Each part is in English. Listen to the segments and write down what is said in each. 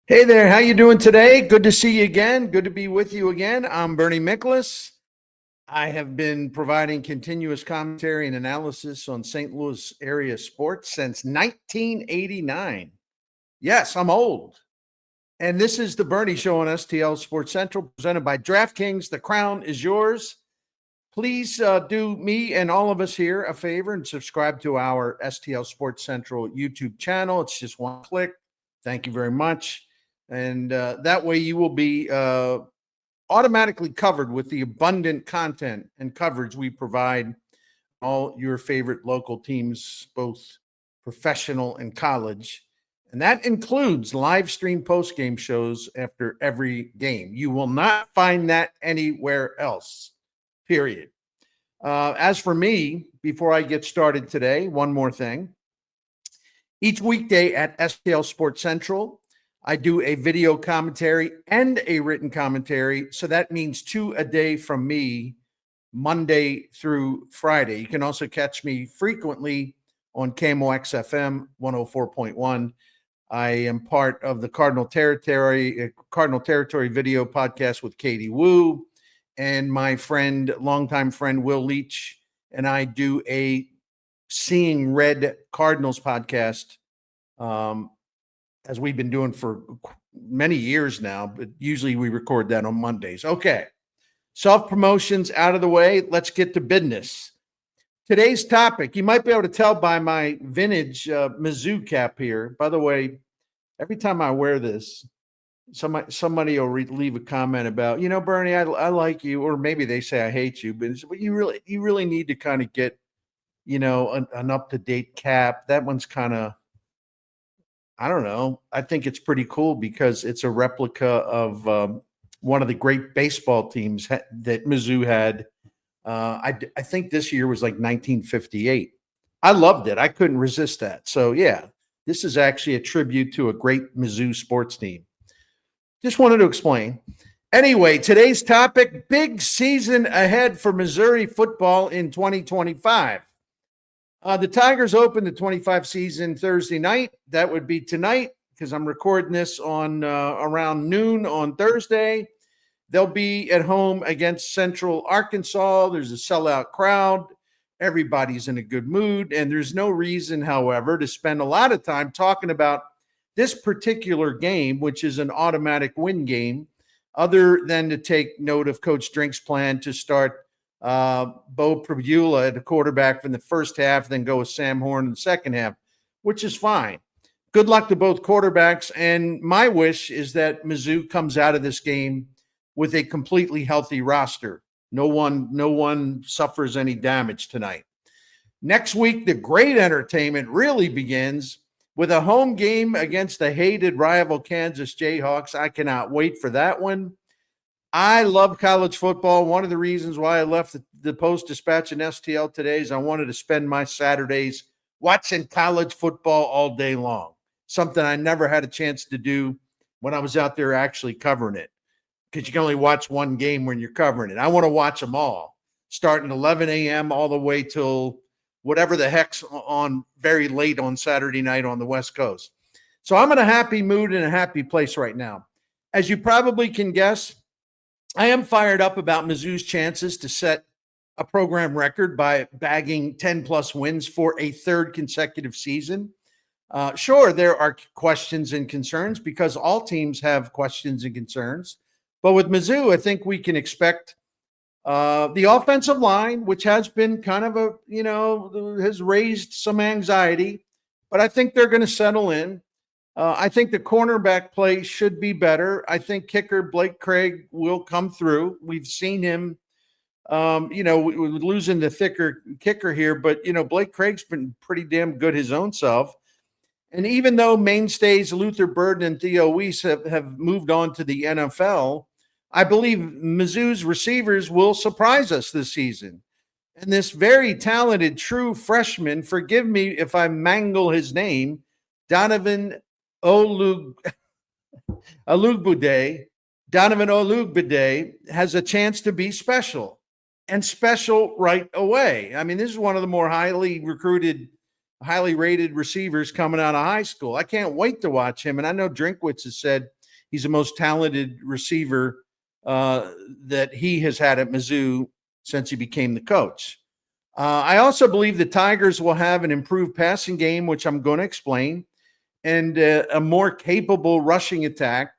Hey there, how you doing today? Good to see you again. Good to be with you again. I'm Bernie Miklasz. I have been providing continuous commentary and analysis on St. Louis area sports since 1989. Yes, I'm old. And this is the Bernie Show on STL Sports Central, presented by DraftKings. The crown is yours. Please do me and all of us here a favor and subscribe to our STL Sports Central YouTube channel. It's just one click. Thank you very much. And that way you will be automatically covered with the abundant content and coverage we provide all your favorite local teams, both professional and college. And that includes live stream post-game shows after every game. You will not find that anywhere else, period. As for me, before I get started today, one more thing. Each weekday at STL Sports Central, I do a video commentary and a written commentary. So that means 2 a day from me, Monday through Friday. You can also catch me frequently on KMOX FM 104.1. I am part of the Cardinal Territory video podcast with Katie Wu, and my friend, longtime friend Will Leach, and I do a Seeing Red Cardinals podcast, as we've been doing for many years now, but usually we record that on Mondays. Okay, self-promotions out of the way. Let's get to business. Today's topic, you might be able to tell by my vintage Mizzou cap here. By the way, every time I wear this, somebody will leave a comment about, Bernie, I like you, or maybe they say I hate you, but you really need to kind of get, an up-to-date cap. That one's kind of, I don't know. I think it's pretty cool because it's a replica of one of the great baseball teams that Mizzou had. I think this year was like 1958. I loved it. I couldn't resist that. So, yeah, this is actually a tribute to a great Mizzou sports team. Just wanted to explain. Anyway, today's topic, big season ahead for Missouri football in 2025. The Tigers open the 25 season Thursday night. That would be tonight because I'm recording this on around noon on Thursday. They'll be at home against Central Arkansas. There's a sellout crowd. Everybody's in a good mood. And there's no reason, however, to spend a lot of time talking about this particular game, which is an automatic win game, other than to take note of Coach Drink's plan to start Bo Pribula at a quarterback from the first half, then go with Sam Horn in the second half, which is fine. Good luck to both quarterbacks. And my wish is that Mizzou comes out of this game with a completely healthy roster. No one suffers any damage tonight. Next week, the great entertainment really begins with a home game against the hated rival Kansas Jayhawks. I cannot wait for that one. I love college football. One of the reasons why I left the Post-Dispatch and STL today is I wanted to spend my Saturdays watching college football all day long, something I never had a chance to do when I was out there actually covering it, because you can only watch one game when you're covering it. I want to watch them all, starting 11 a.m. all the way till whatever the heck's on very late on Saturday night on the West Coast. So I'm in a happy mood and a happy place right now. As you probably can guess, I am fired up about Mizzou's chances to set a program record by bagging 10-plus wins for a third consecutive season. Sure, there are questions and concerns because all teams have questions and concerns. But with Mizzou, I think we can expect the offensive line, which has been kind of has raised some anxiety, but I think they're going to settle in. I think the cornerback play should be better. I think kicker Blake Craig will come through. We've seen him, losing the thicker kicker here, but, Blake Craig's been pretty damn good his own self. And even though mainstays Luther Burden and Theo Weiss have moved on to the NFL, I believe Mizzou's receivers will surprise us this season. And this very talented true freshman, forgive me if I mangle his name, Donovan Olugbide has a chance to be special, and special right away. I mean, this is one of the more highly recruited, highly rated receivers coming out of high school. I can't wait to watch him. And I know Drinkwitz has said he's the most talented receiver that he has had at Mizzou since he became the coach. I also believe the Tigers will have an improved passing game, which I'm going to explain, and a more capable rushing attack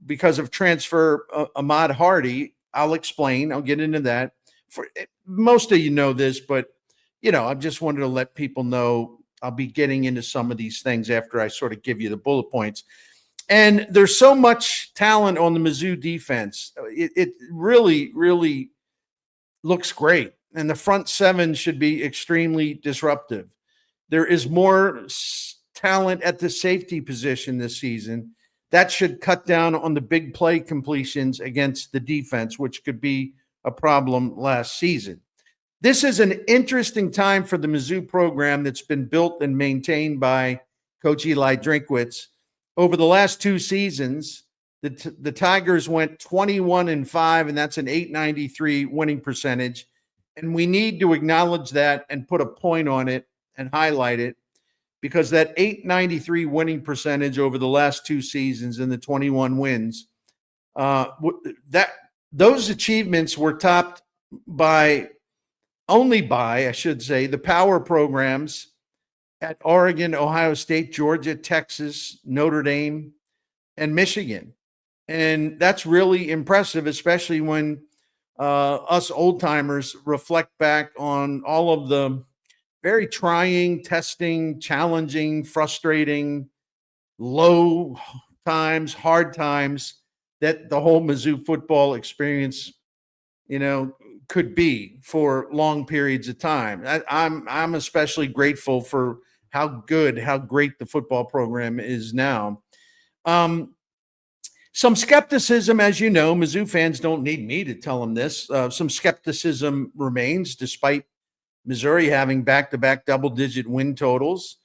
because of transfer Ahmad Hardy. I'll explain. I'll get into that. For most of you know this, but I just wanted to let people know I'll be getting into some of these things after I sort of give you the bullet points. And there's so much talent on the Mizzou defense. It really, really looks great. And the front seven should be extremely disruptive. There is more talent at the safety position this season. That should cut down on the big play completions against the defense, which could be a problem last season. This is an interesting time for the Mizzou program that's been built and maintained by Coach Eli Drinkwitz. Over the last 2 seasons, the Tigers went 21-5, and that's an .893 winning percentage. And we need to acknowledge that and put a point on it and highlight it, because that .893 winning percentage over the last 2 seasons and the 21 wins, those achievements were topped only by, I should say, the power programs at Oregon, Ohio State, Georgia, Texas, Notre Dame, and Michigan. And that's really impressive, especially when us old timers reflect back on all of the very trying, testing, challenging, frustrating, low times, hard times that the whole Mizzou football experience, could be for long periods of time. I'm especially grateful for how great the football program is now. Some skepticism, as you know, Mizzou fans don't need me to tell them this. Some skepticism remains, despite Missouri having back-to-back double-digit win totals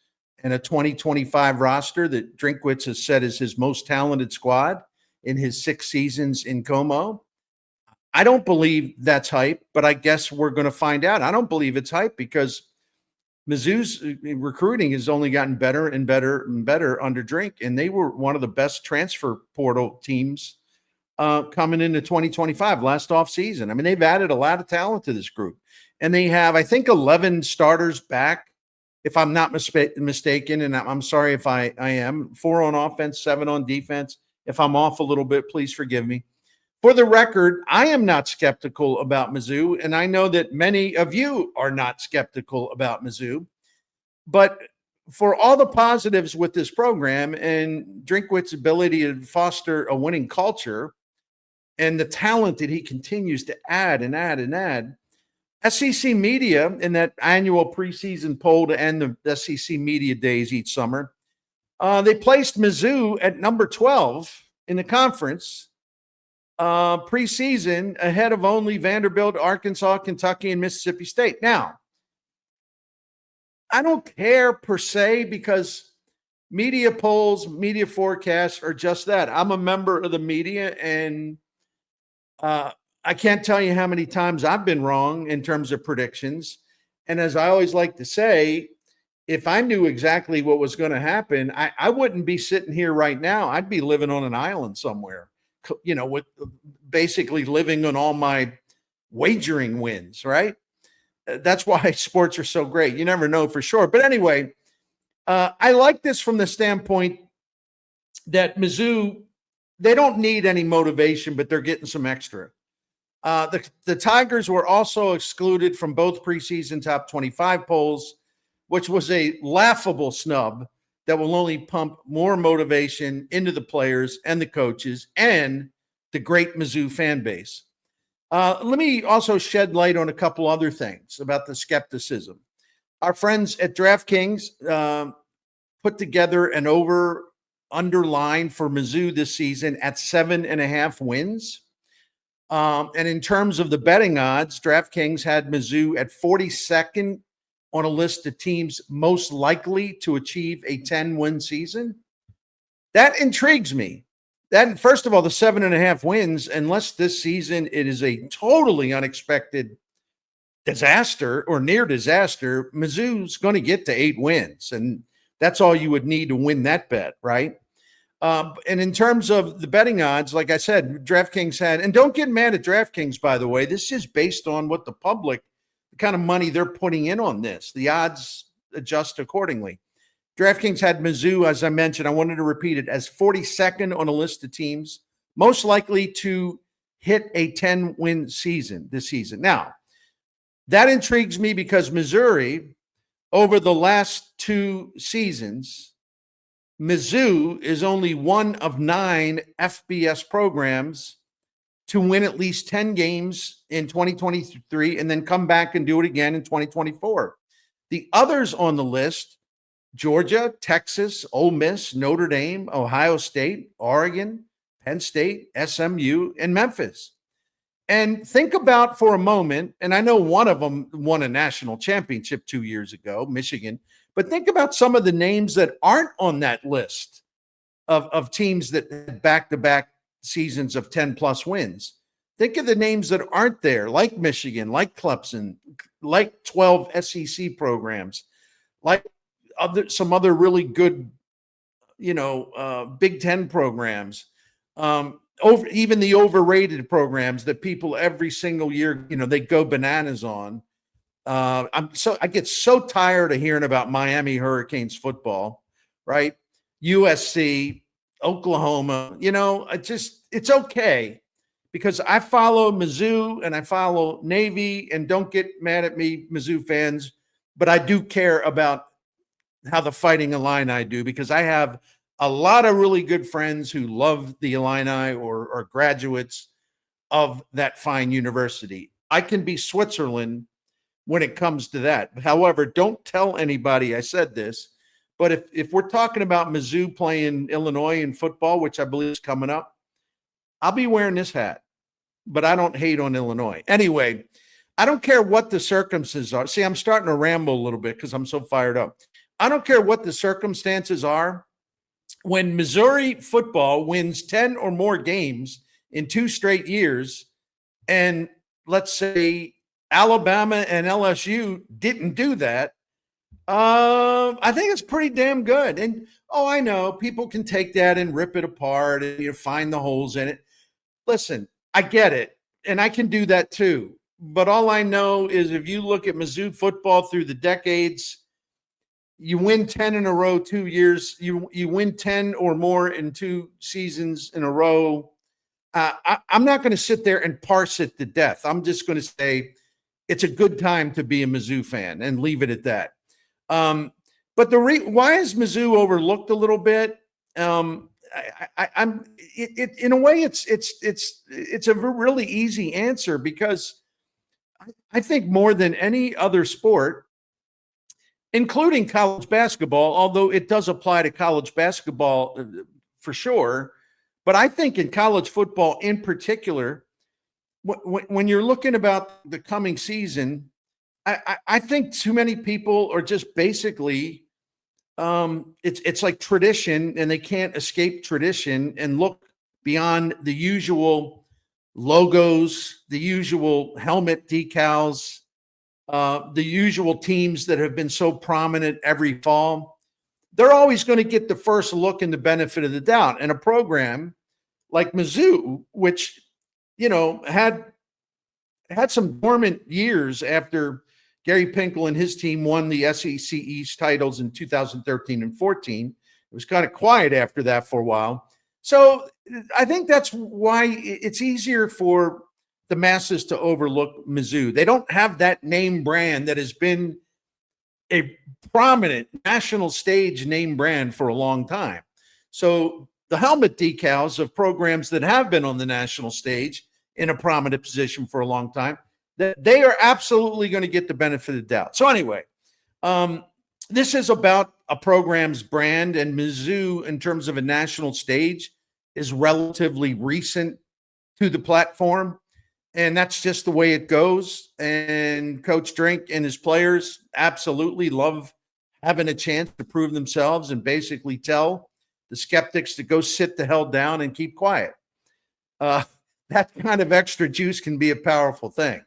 and a 2025 roster that Drinkwitz has said is his most talented squad in his 6 seasons in Como. I don't believe that's hype, but I guess we're going to find out. I don't believe it's hype because Mizzou's recruiting has only gotten better and better and better under Drink, and they were one of the best transfer portal teams coming into 2025 last offseason. I mean, they've added a lot of talent to this group, and they have, I think, 11 starters back, if I'm not mistaken, and I'm sorry if I am. 4 on offense, 7 on defense. If I'm off a little bit, please forgive me. For the record, I am not skeptical about Mizzou, and I know that many of you are not skeptical about Mizzou. But for all the positives with this program and Drinkwitz's ability to foster a winning culture and the talent that he continues to add and add and add, SEC media in that annual preseason poll to end the SEC media days each summer, they placed Mizzou at number 12 in the conference preseason, ahead of only Vanderbilt, Arkansas, Kentucky, and Mississippi State. Now, I don't care per se, because media polls, media forecasts are just that. I'm a member of the media, and I can't tell you how many times I've been wrong in terms of predictions. And as I always like to say, if I knew exactly what was going to happen, I wouldn't be sitting here right now. I'd be living on an island somewhere, with basically living on all my wagering wins, right? That's why sports are so great. You never know for sure. But anyway, I like this from the standpoint that Mizzou, they don't need any motivation, but they're getting some extra. The Tigers were also excluded from both preseason top 25 polls, which was a laughable snub that will only pump more motivation into the players and the coaches and the great Mizzou fan base. Let me also shed light on a couple other things about the skepticism. Our friends at DraftKings put together an over-under line for Mizzou this season at 7.5 wins. And in terms of the betting odds, DraftKings had Mizzou at 42nd on a list of teams most likely to achieve a 10-win season. That intrigues me. That, first of all, the 7.5 wins, unless this season it is a totally unexpected disaster or near disaster, Mizzou's going to get to 8 wins. And that's all you would need to win that bet, right? And in terms of the betting odds, like I said, DraftKings had, and don't get mad at DraftKings, by the way, this is based on what the public, the kind of money they're putting in on this. The odds adjust accordingly. DraftKings had Mizzou, as I mentioned, I wanted to repeat it, as 42nd on a list of teams most likely to hit a 10-win season this season. Now, that intrigues me because Missouri, over the last 2 seasons, Mizzou is only one of 9 FBS programs to win at least 10 games in 2023 and then come back and do it again in 2024. The others on the list, Georgia, Texas, Ole Miss, Notre Dame, Ohio State, Oregon, Penn State, SMU, and Memphis. And think about for a moment, and I know one of them won a national championship 2 years ago, Michigan, but think about some of the names that aren't on that list of teams that had back-to-back seasons of 10-plus wins. Think of the names that aren't there, like Michigan, like Clemson, like 12 SEC programs, like some other really good, Big Ten programs. Even the overrated programs that people every single year, they go bananas on. I get so tired of hearing about Miami Hurricanes football, right? USC, Oklahoma, it's okay because I follow Mizzou and I follow Navy, and don't get mad at me, Mizzou fans, but I do care about how the Fighting Illini do, because I have a lot of really good friends who love the Illini or are graduates of that fine university. I can be Switzerland when it comes to that. However, don't tell anybody I said this, but if we're talking about Mizzou playing Illinois in football, which I believe is coming up, I'll be wearing this hat, but I don't hate on Illinois. Anyway, I don't care what the circumstances are. See, I'm starting to ramble a little bit because I'm so fired up. I don't care what the circumstances are. When Missouri football wins 10 or more games in 2 straight years, and let's say Alabama and LSU didn't do that, I think it's pretty damn good. And, I know people can take that and rip it apart and find the holes in it. Listen, I get it, and I can do that too. But all I know is if you look at Mizzou football through the decades, you win 10 in a row 2 years. You win 10 or more in 2 seasons in a row. I'm not going to sit there and parse it to death. I'm just going to say it's a good time to be a Mizzou fan and leave it at that. But why is Mizzou overlooked a little bit? In a way, it's a really easy answer, because I think more than any other sport, including college basketball, although it does apply to college basketball for sure. But I think in college football in particular, when you're looking about the coming season, I think too many people are just basically, it's like tradition, and they can't escape tradition and look beyond the usual logos, the usual helmet decals, the usual teams that have been so prominent every fall. They're always going to get the first look and the benefit of the doubt. And a program like Mizzou, which, had some dormant years after Gary Pinkel and his team won the SEC East titles in 2013 and 14. It was kind of quiet after that for a while. So I think that's why it's easier for the masses to overlook Mizzou. They don't have that name brand that has been a prominent national stage name brand for a long time. So the helmet decals of programs that have been on the national stage in a prominent position for a long time, that they are absolutely going to get the benefit of the doubt. So anyway, this is about a program's brand, and Mizzou, in terms of a national stage, is relatively recent to the platform. And that's just the way it goes. And Coach Drink and his players absolutely love having a chance to prove themselves and basically tell the skeptics to go sit the hell down and keep quiet. That kind of extra juice can be a powerful thing.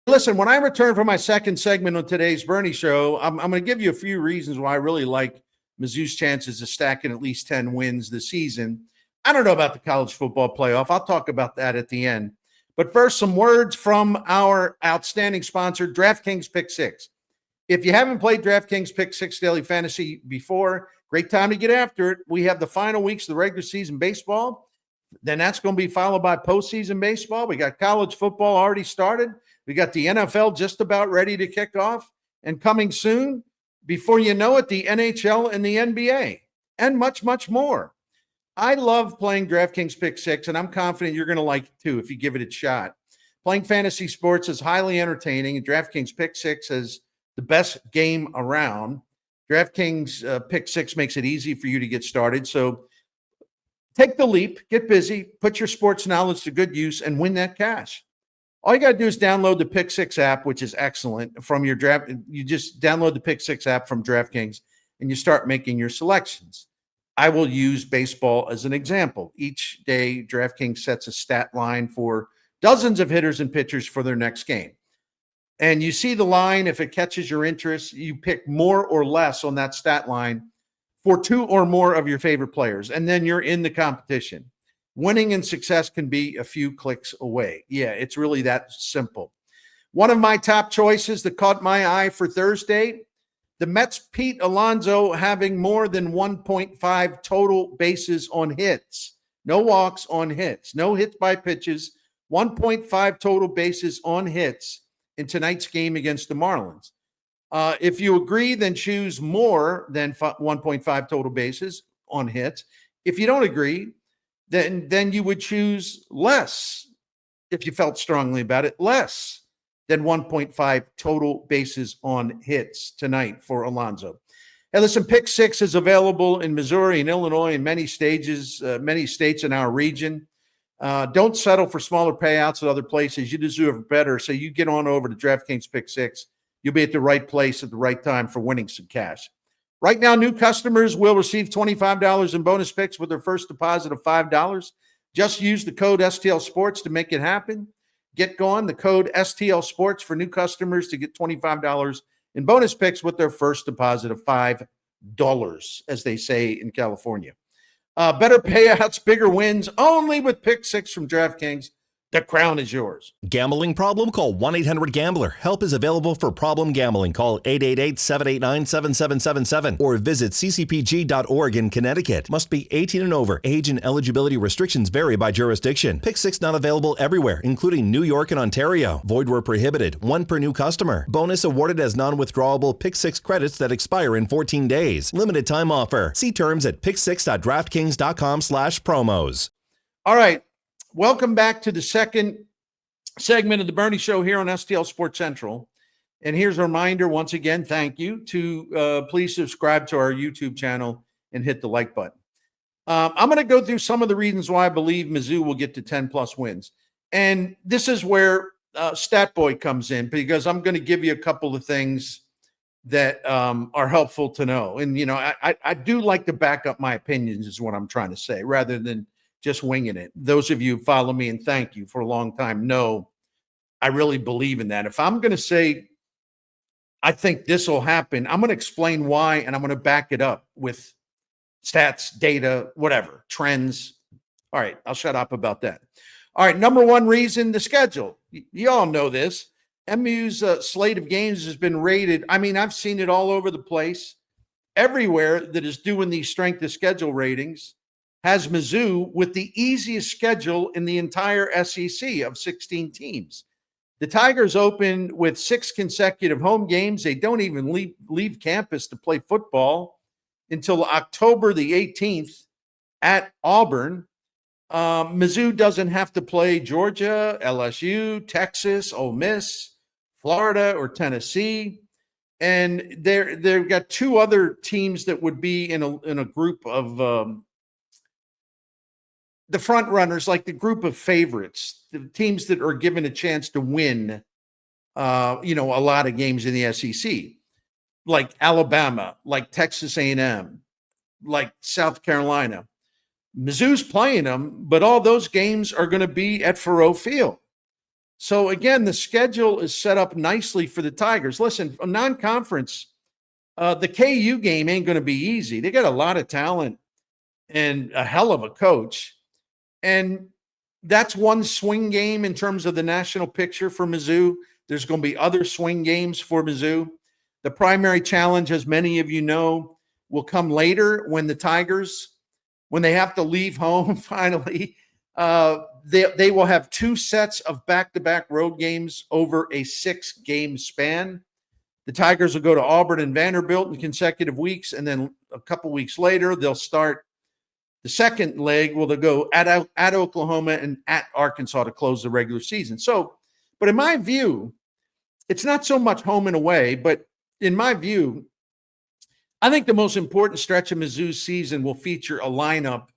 Listen, when I return for my second segment on today's Bernie Show, I'm going to give you a few reasons why I really like Mizzou's chances of stacking at least 10 wins this season. I don't know about the college football playoff. I'll talk about that at the end. But first, some words from our outstanding sponsor, DraftKings Pick 6. If you haven't played DraftKings Pick 6 Daily Fantasy before, great time to get after it. We have the final weeks of the regular season baseball. Then that's going to be followed by postseason baseball. We got college football already started. We got the NFL just about ready to kick off. And coming soon, before you know it, the NHL and the NBA, and much, much more. I love playing DraftKings Pick 6, and I'm confident you're going to like it too if you give it a shot. Playing fantasy sports is highly entertaining, and DraftKings Pick 6 is the best game around. DraftKings Pick 6 makes it easy for you to get started. So take the leap, get busy, put your sports knowledge to good use, and win that cash. All you got to do is download the Pick 6 app, which is excellent from your draft. You just download the Pick 6 app from DraftKings, and you start making your selections. I will use baseball as an example. Each day, DraftKings sets a stat line for dozens of hitters and pitchers for their next game. And you see the line. If it catches your interest, you pick more or less on that stat line for two or more of your favorite players, and then you're in the competition. Winning and success can be a few clicks away. Yeah, it's really that simple. One of my top choices that caught my eye for Thursday, the Mets' Pete Alonso having more than 1.5 total bases on hits. No walks on hits. No hits by pitches. 1.5 total bases on hits in tonight's game against the Marlins. If you agree, then choose more than 1.5 total bases on hits. If you don't agree, then you would choose less. If you felt strongly about it, less than 1.5 total bases on hits tonight for Alonso. Hey, listen, Pick 6 is available in Missouri and Illinois and many states in our region. Don't settle for smaller payouts at other places. You deserve better. So you get on over to DraftKings Pick 6. You'll be at the right place at the right time for winning some cash. Right now, new customers will receive $25 in bonus picks with their first deposit of $5. Just use the code STL Sports to make it happen. Get going. The code STL Sports for new customers to get $25 in bonus picks with their first deposit of $5, as they say in California. Better payouts, bigger wins, only with Pick 6 from DraftKings. The crown is yours. Gambling problem? Call 1-800-GAMBLER. Help is available for problem gambling. Call 888-789-7777 or visit ccpg.org in Connecticut. Must be 18 and over. Age and eligibility restrictions vary by jurisdiction. Pick 6 not available everywhere, including New York and Ontario. Void where prohibited. One per new customer. Bonus awarded as non-withdrawable Pick 6 credits that expire in 14 days. Limited time offer. See terms at pick6.draftkings.com/promos. All right. Welcome back to the second segment of the Bernie Show here on STL Sports Central. And here's a reminder, once again, thank you, to please subscribe to our YouTube channel and hit the like button. I'm going to go through some of the reasons why I believe Mizzou will get to 10-plus wins. And this is where Stat Boy comes in, because I'm going to give you a couple of things that are helpful to know. And, you know, I do like to back up my opinions is what I'm trying to say, rather than just winging it. Those of you who follow me, and thank you for a long time, know I really believe in that. If I'm going to say, I think this will happen, I'm going to explain why, and I'm going to back it up with stats, data, whatever, trends. All right, I'll shut up about that. All right, number one reason, the schedule. You all know this. MU's slate of games has been rated. I mean, I've seen it all over the place. Everywhere that is doing these strength of schedule ratings has Mizzou with the easiest schedule in the entire SEC of 16 teams. The Tigers open with 6 consecutive home games. They don't even leave campus to play football until October the 18th at Auburn. Mizzou doesn't have to play Georgia, LSU, Texas, Ole Miss, Florida, or Tennessee. And they've got 2 other teams that would be in a group of the front runners, like the group of favorites, the teams that are given a chance to win, a lot of games in the SEC, like Alabama, like Texas A&M, like South Carolina. Mizzou's playing them, but all those games are going to be at Faurot Field. So again, the schedule is set up nicely for the Tigers. Listen, a non-conference, The KU game ain't going to be easy. They got a lot of talent and a hell of a coach. And that's one swing game in terms of the national picture for Mizzou. There's going to be other swing games for Mizzou. The primary challenge, as many of you know, will come later when the Tigers, when they have to leave home finally. They will have 2 sets of back-to-back road games over a 6-game span. The Tigers will go to Auburn and Vanderbilt in consecutive weeks, and then a couple weeks later, they'll start the second leg. Well, they'll go at Oklahoma and at Arkansas to close the regular season. So, but in my view, it's not so much home and away, but in my view, I think the most important stretch of Mizzou's season will feature a lineup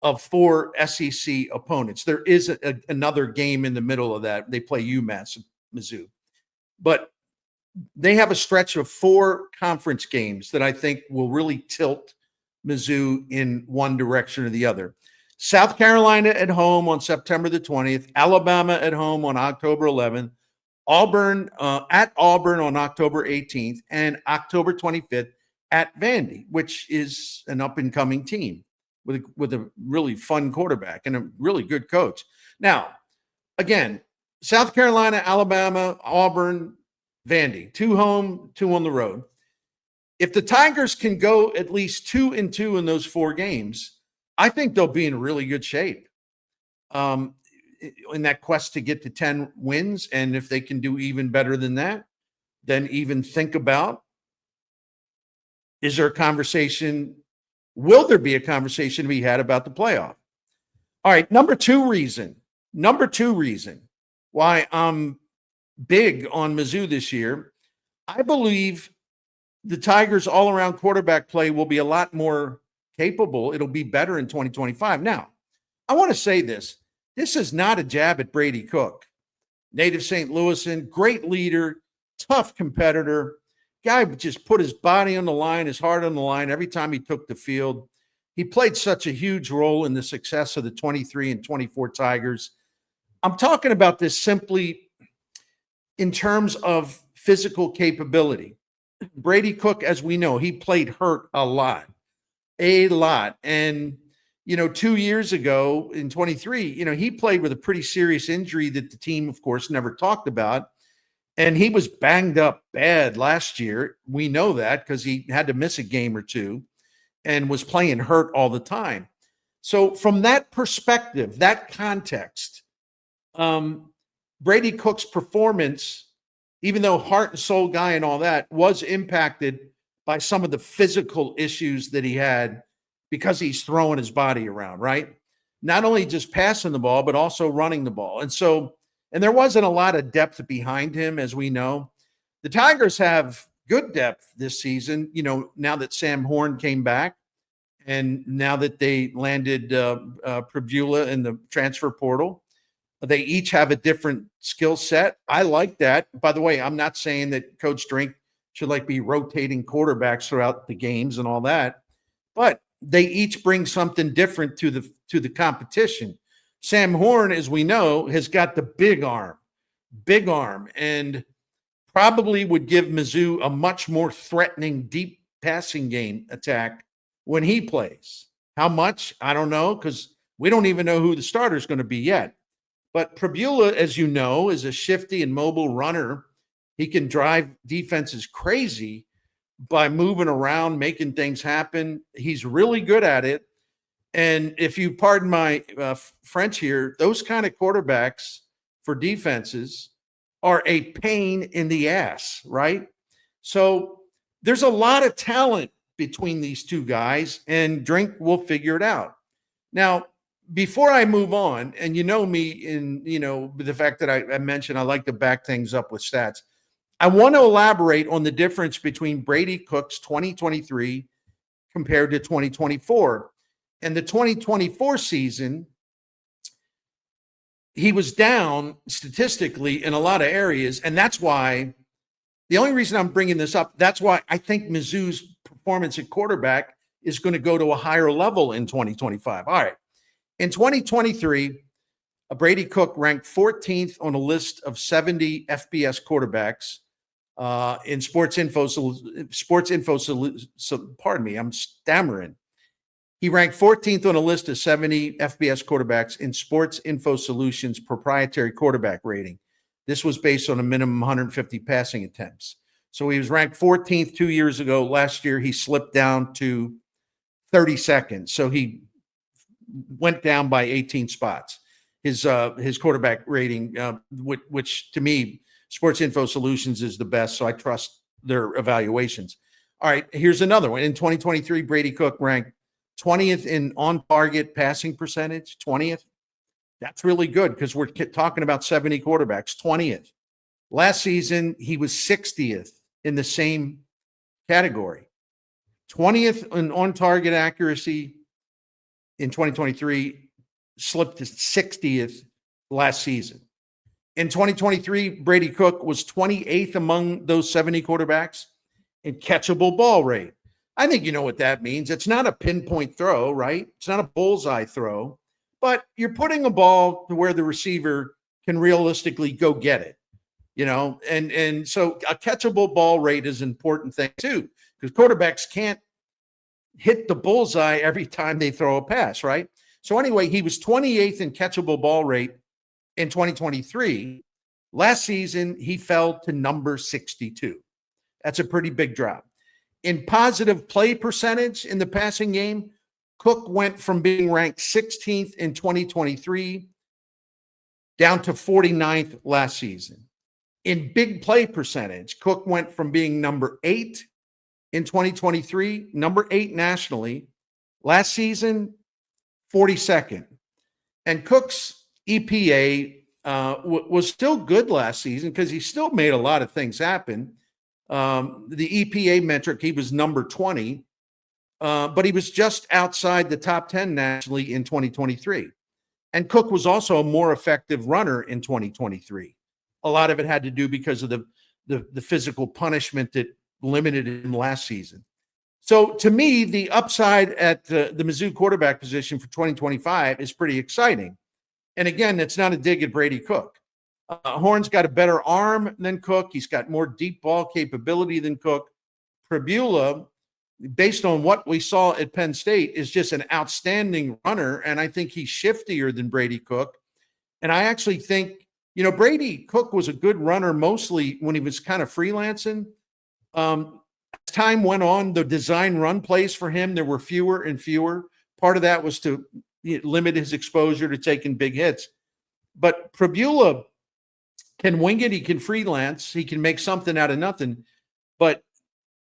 of 4 SEC opponents. There is another game in the middle of that. They play UMass, Mizzou. But they have a stretch of 4 conference games that I think will really tilt Mizzou in one direction or the other. South Carolina at home on September the 20th, Alabama at home on October 11th, Auburn at Auburn on October 18th, and October 25th at Vandy, which is an up-and-coming team with a really fun quarterback and a really good coach. Now, again, South Carolina, Alabama, Auburn, Vandy, 2 home, 2 on the road. If the Tigers can go at least 2-2 in those 4 games, I think they'll be in really good shape in that quest to get to 10 wins. And if they can do even better than that, then even think about, is there a conversation? Will there be a conversation to be had about the playoff? All right, number two reason why I'm big on Mizzou this year, I believe the Tigers' all-around quarterback play will be a lot more capable. It'll be better in 2025. Now, I want to say this. This is not a jab at Brady Cook. Native St. Louisan, great leader, tough competitor. Guy just put his body on the line, his heart on the line every time he took the field. He played such a huge role in the success of the 23 and 24 Tigers. I'm talking about this simply in terms of physical capability. Brady Cook, as we know, he played hurt a lot. And, 2 years ago in 23, he played with a pretty serious injury that the team, of course, never talked about. And he was banged up bad last year. We know that because he had to miss a game or 2 and was playing hurt all the time. So from that perspective, that context, Brady Cook's performance, even though heart and soul guy and all that, was impacted by some of the physical issues that he had because he's throwing his body around, right? Not only just passing the ball, but also running the ball. And there wasn't a lot of depth behind him, as we know. The Tigers have good depth this season, now that Sam Horn came back and now that they landed Prebula in the transfer portal. They each have a different skill set. I like that. By the way, I'm not saying that Coach Drink should be rotating quarterbacks throughout the games and all that, but they each bring something different to the competition. Sam Horn, as we know, has got the big arm, and probably would give Mizzou a much more threatening deep passing game attack when he plays. How much? I don't know, because we don't even know who the starter is going to be yet. But Prebula, as you know, is a shifty and mobile runner. He can drive defenses crazy by moving around, making things happen. He's really good at it. And if you pardon my French here, those kind of quarterbacks for defenses are a pain in the ass, right? So there's a lot of talent between these two guys, and Drink will figure it out. Now, before I move on, and you know me in, the fact that I mentioned I like to back things up with stats, I want to elaborate on the difference between Brady Cook's 2023 compared to 2024. And the 2024 season, he was down statistically in a lot of areas. And that's why, the only reason I'm bringing this up, that's why I think Mizzou's performance at quarterback is going to go to a higher level in 2025. All right. In 2023, Brady Cook ranked 14th on a list of 70 FBS quarterbacks in Sports Info. Pardon me, I'm stammering. He ranked 14th on a list of 70 FBS quarterbacks in Sports Info Solutions proprietary quarterback rating. This was based on a minimum 150 passing attempts. So he was ranked 14th 2 years ago. Last year, he slipped down to 32nd. So he went down by 18 spots. His quarterback rating, which to me, Sports Info Solutions is the best, so I trust their evaluations. All right, here's another one. In 2023, Brady Cook ranked 20th in on-target passing percentage, 20th. That's really good because we're talking about 70 quarterbacks, 20th. Last season, he was 60th in the same category. 20th in on-target accuracy in 2023, slipped to 60th last season. In 2023, Brady Cook was 28th among those 70 quarterbacks in catchable ball rate. I think you know what that means. It's not a pinpoint throw, right? It's not a bullseye throw, but you're putting a ball to where the receiver can realistically go get it, and so a catchable ball rate is an important thing too, because quarterbacks can't hit the bullseye every time they throw a pass, right? So anyway, he was 28th in catchable ball rate in 2023. Last season, he fell to number 62. That's a pretty big drop. In positive play percentage in the passing game, Cook went from being ranked 16th in 2023 down to 49th last season. In big play percentage, Cook went from being number 8 in 2023, number 8 nationally. Last season, 42nd. And Cook's EPA was still good last season because he still made a lot of things happen. The EPA metric, he was number 20, but he was just outside the top 10 nationally in 2023. And Cook was also a more effective runner in 2023. A lot of it had to do because of the physical punishment that limited him last season. So to me, the upside at the Mizzou quarterback position for 2025 is pretty exciting. And again, it's not a dig at Brady Cook. Horn's got a better arm than Cook. He's got more deep ball capability than Cook. Prebula, based on what we saw at Penn State, is just an outstanding runner, and I think he's shiftier than Brady Cook. And I actually think, Brady Cook was a good runner mostly when he was kind of freelancing. As time went on, the design run plays for him, there were fewer and fewer. Part of that was to limit his exposure to taking big hits. But Prebula can wing it, he can freelance, he can make something out of nothing, but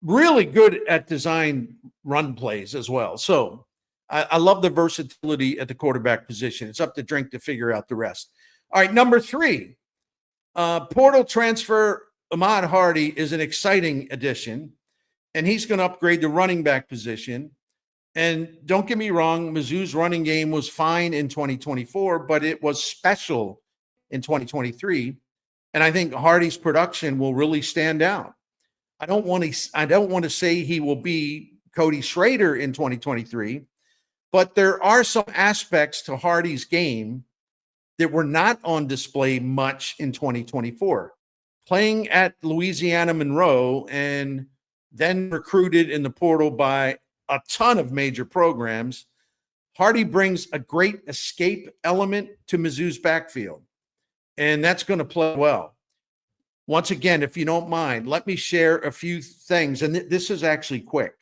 really good at design run plays as well. So I love the versatility at the quarterback position. It's up to Drink to figure out the rest. All right, number 3, portal transfer Ahmad Hardy is an exciting addition, and he's going to upgrade the running back position. And don't get me wrong, Mizzou's running game was fine in 2024, but it was special in 2023. And I think Hardy's production will really stand out. I don't want to say he will be Cody Schrader in 2023, but there are some aspects to Hardy's game that were not on display much in 2024. Playing at Louisiana Monroe and then recruited in the portal by a ton of major programs, Hardy brings a great escape element to Mizzou's backfield, and that's going to play well. Once again, if you don't mind, let me share a few things, and this is actually quick.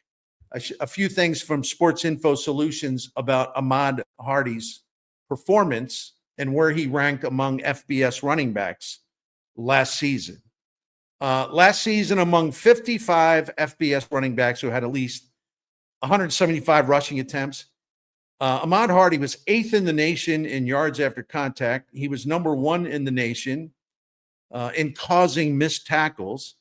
A few things from Sports Info Solutions about Ahmad Hardy's performance and where he ranked among FBS running backs last season. Last season, among 55 FBS running backs who had at least 175 rushing attempts, Ahmad Hardy was 8th in the nation in yards after contact. He was number 1 in the nation in causing missed tackles.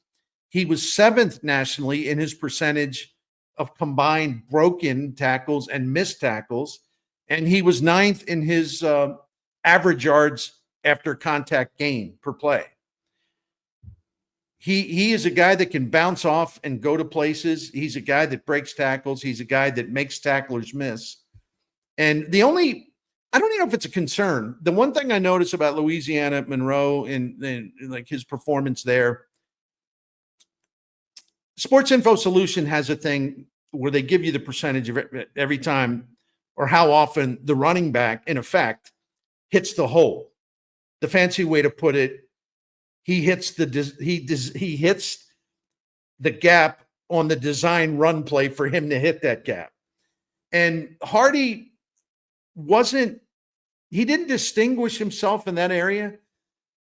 He was 7th nationally in his percentage of combined broken tackles and missed tackles. And he was 9th in his average yards after contact gain per play. He is a guy that can bounce off and go to places. He's a guy that breaks tackles. He's a guy that makes tacklers miss. And I don't even know if it's a concern. The one thing I noticed about Louisiana Monroe and like his performance there, Sports Info Solution has a thing where they give you the percentage of it every time or how often the running back, in effect, hits the hole. The fancy way to put it, he hits the gap on the design run play for him to hit that gap. And Hardy he didn't distinguish himself in that area.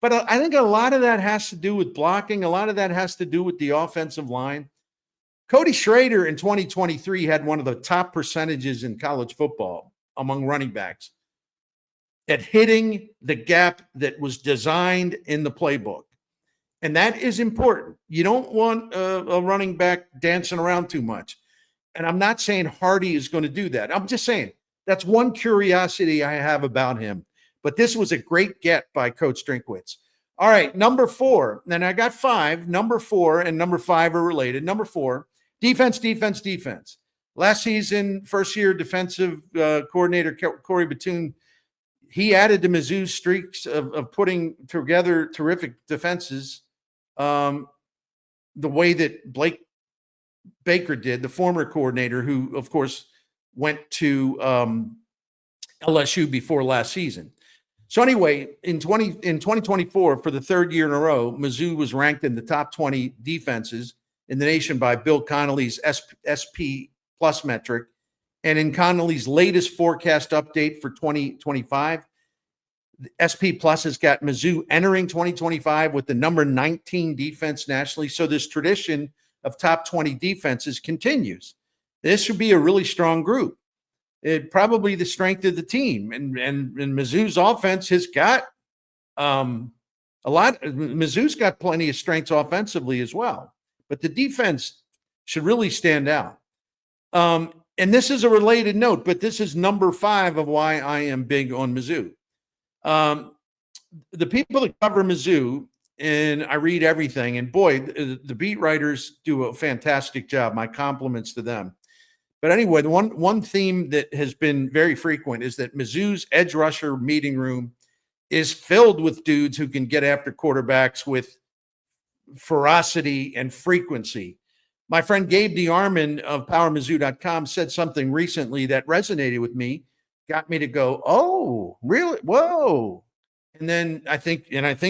But I think a lot of that has to do with blocking. A lot of that has to do with the offensive line. Cody Schrader in 2023 had one of the top percentages in college football among running backs at hitting the gap that was designed in the playbook. And that is important. You don't want a running back dancing around too much. And I'm not saying Hardy is going to do that. I'm just saying that's one curiosity I have about him. But this was a great get by Coach Drinkwitz. All right, number 4. Then I got 5. Number 4 and number 5 are related. Number 4, defense. Last season, first-year defensive coordinator Corey Batoon, he added to Mizzou's streaks of putting together terrific defenses the way that Blake Baker did, the former coordinator who, of course, went to LSU before last season. So anyway, in 2024, for the third year in a row, Mizzou was ranked in the top 20 defenses in the nation by Bill Connolly's SP Plus metric. And in Connolly's latest forecast update for 2025, SP Plus has got Mizzou entering 2025 with the number 19 defense nationally. So this tradition of top 20 defenses continues. This should be a really strong group. It probably the strength of the team, and Mizzou's offense has got a lot. Mizzou's got plenty of strengths offensively as well, but the defense should really stand out. And this is a related note, but this is number 5 of why I am big on Mizzou. The people that cover Mizzou, and I read everything, and boy, the beat writers do a fantastic job. My compliments to them. But anyway, the one theme that has been very frequent is that Mizzou's edge rusher meeting room is filled with dudes who can get after quarterbacks with ferocity and frequency. My friend Gabe DeArmond of PowerMizzou.com said something recently that resonated with me, got me to go, oh, really? Whoa. And then I think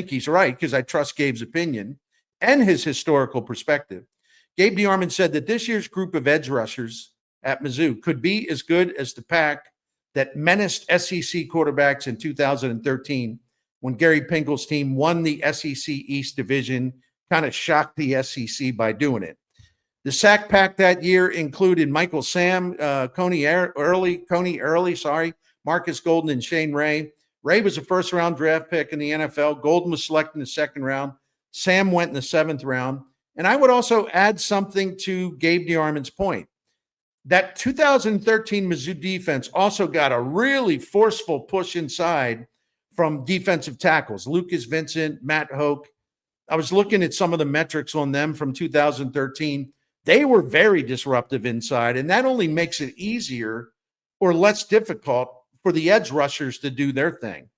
he's right because I trust Gabe's opinion and his historical perspective. Gabe DeArmond said that this year's group of edge rushers at Mizzou could be as good as the pack that menaced SEC quarterbacks in 2013 when Gary Pinkel's team won the SEC East Division, kind of shocked the SEC by doing it. The sack pack that year included Michael Sam, Coney Early, Marcus Golden, and Shane Ray. Ray was a first-round draft pick in the NFL. Golden was selected in the second round. Sam went in the 7th round. And I would also add something to Gabe DeArmond's point. That 2013 Mizzou defense also got a really forceful push inside from defensive tackles. Lucas Vincent, Matt Hoke. I was looking at some of the metrics on them from 2013. They were very disruptive inside, and that only makes it easier or less difficult for the edge rushers to do their thing.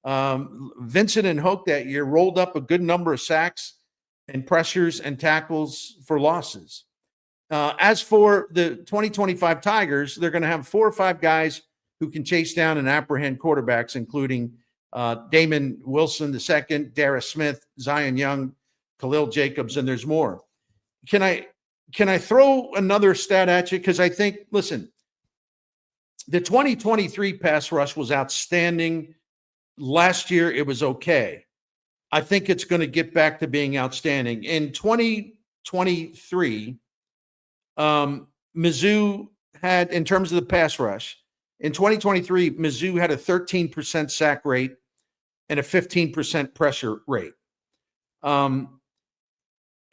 Vincent and Hoke that year rolled up a good number of sacks and pressures and tackles for losses. As for the 2025 Tigers, they're going to have 4 or 5 guys who can chase down and apprehend quarterbacks, including Damon Wilson II, Darius Smith, Zion Young, Khalil Jacobs, and there's more. Can I throw another stat at you? Because I think, listen, the 2023 pass rush was outstanding. Last year, it was okay. I think it's going to get back to being outstanding. In 2023, Mizzou had, in terms of the pass rush, in 2023, Mizzou had a 13% sack rate and a 15% pressure rate.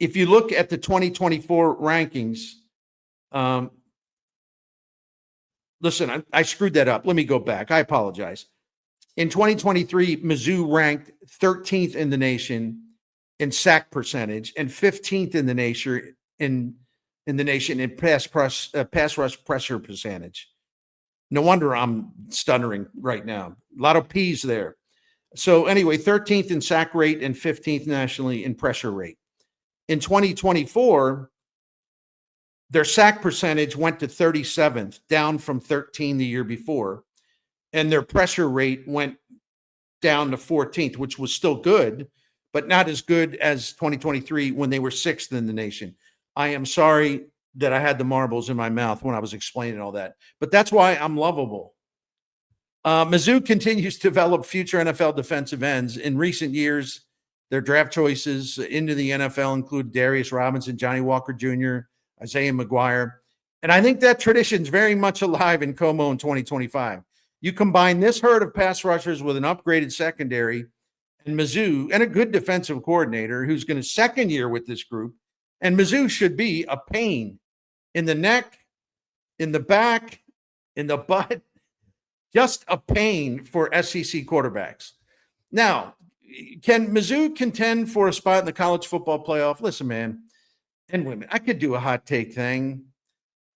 If you look at the 2024 rankings, listen, I screwed that up. Let me go back. I apologize. In 2023, Mizzou ranked 13th in the nation in sack percentage and 15th in the nation in pass rush pressure percentage. No wonder I'm stuttering right now. A lot of P's there. So anyway, 13th in sack rate and 15th nationally in pressure rate. In 2024, their sack percentage went to 37th, down from 13 the year before. And their pressure rate went down to 14th, which was still good, but not as good as 2023 when they were 6th in the nation. I am sorry that I had the marbles in my mouth when I was explaining all that, but that's why I'm lovable. Mizzou continues to develop future NFL defensive ends. In recent years, their draft choices into the NFL include Darius Robinson, Johnny Walker Jr., Isaiah McGuire. And I think that tradition is very much alive in Como in 2025. You combine this herd of pass rushers with an upgraded secondary and Mizzou and a good defensive coordinator who's going to second year with this group. And Mizzou should be a pain in the neck, in the back, in the butt, just a pain for SEC quarterbacks. Now, can Mizzou contend for a spot in the college football playoff? Listen, man, and women, I could do a hot take thing.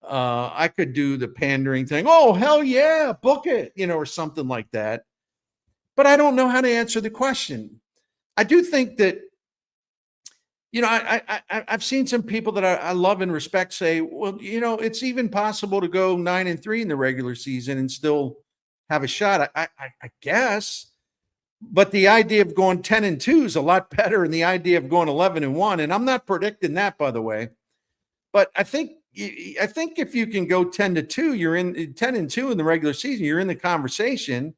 I could do the pandering thing. Oh, hell yeah, book it, or something like that. But I don't know how to answer the question. I do think that, I've seen some people that I love and respect say, well, it's even possible to go 9-3 in the regular season and still have a shot. I guess. But the idea of going 10-2 is a lot better than the idea of going 11-1. And I'm not predicting that, by the way. But I think if you can go 10-2, you're in 10-2 in the regular season, you're in the conversation.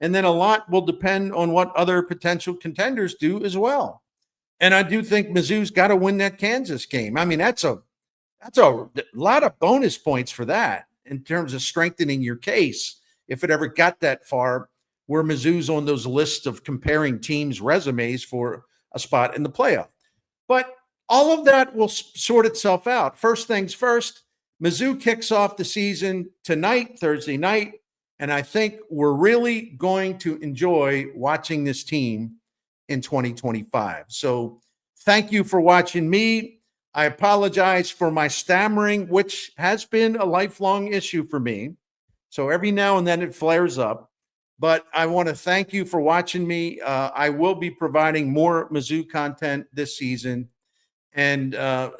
And then a lot will depend on what other potential contenders do as well. And I do think Mizzou's got to win that Kansas game. I mean, that's a lot of bonus points for that in terms of strengthening your case if it ever got that far, where Mizzou's on those lists of comparing teams' resumes for a spot in the playoff. But all of that will sort itself out. First things first, Mizzou kicks off the season tonight, Thursday night, and I think we're really going to enjoy watching this team in 2025. So thank you for watching me. I apologize for my stammering, which has been a lifelong issue for me. So every now and then it flares up. But I want to thank you for watching me. I will be providing more Mizzou content this season. And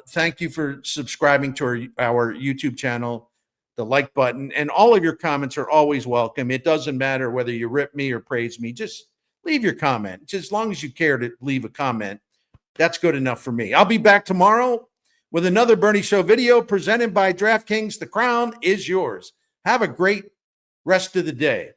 thank you for subscribing to our YouTube channel, the like button. And all of your comments are always welcome. It doesn't matter whether you rip me or praise me. Just leave your comment. Just as long as you care to leave a comment, that's good enough for me. I'll be back tomorrow with another Bernie Show video presented by DraftKings. The crown is yours. Have a great rest of the day.